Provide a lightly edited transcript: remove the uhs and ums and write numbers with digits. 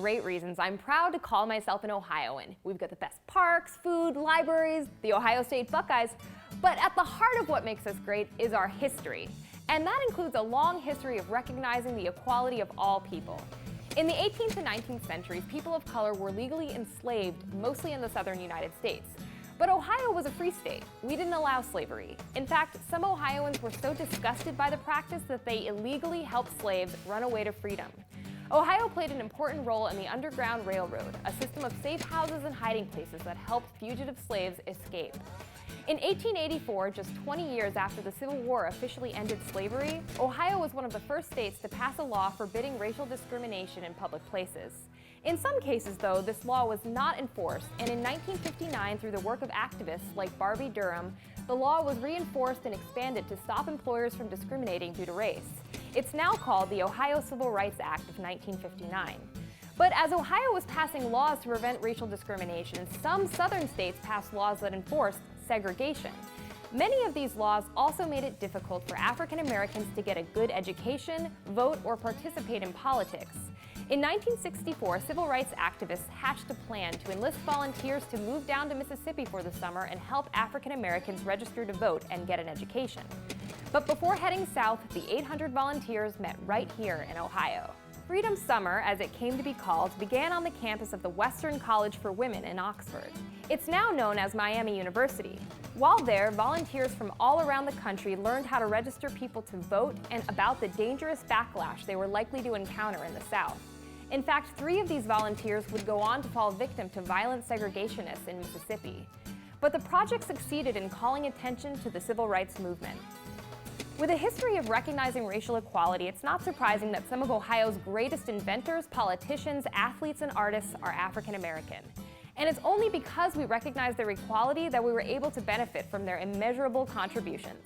great reasons I'm proud to call myself an Ohioan. We've got the best parks, food, libraries, the Ohio State Buckeyes, but at the heart of what makes us great is our history. And that includes a long history of recognizing the equality of all people. In the 18th and 19th centuries, people of color were legally enslaved, mostly in the southern United States. But Ohio was a free state. We didn't allow slavery. In fact, some Ohioans were so disgusted by the practice that they illegally helped slaves run away to freedom. Ohio played an important role in the Underground Railroad, a system of safe houses and hiding places that helped fugitive slaves escape. In 1884, just 20 years after the Civil War officially ended slavery, Ohio was one of the first states to pass a law forbidding racial discrimination in public places. In some cases, though, this law was not enforced, and in 1959, through the work of activists like Barbie Durham, the law was reinforced and expanded to stop employers from discriminating due to race. It's now called the Ohio Civil Rights Act of 1959. But as Ohio was passing laws to prevent racial discrimination, some southern states passed laws that enforced segregation. Many of these laws also made it difficult for African Americans to get a good education, vote, or participate in politics. In 1964, civil rights activists hatched a plan to enlist volunteers to move down to Mississippi for the summer and help African Americans register to vote and get an education. But before heading south, the 800 volunteers met right here in Ohio. Freedom Summer, as it came to be called, began on the campus of the Western College for Women in Oxford. It's now known as Miami University. While there, volunteers from all around the country learned how to register people to vote and about the dangerous backlash they were likely to encounter in the South. In fact, 3 of these volunteers would go on to fall victim to violent segregationists in Mississippi. But the project succeeded in calling attention to the civil rights movement. With a history of recognizing racial equality, it's not surprising that some of Ohio's greatest inventors, politicians, athletes, and artists are African American. And it's only because we recognize their equality that we were able to benefit from their immeasurable contributions.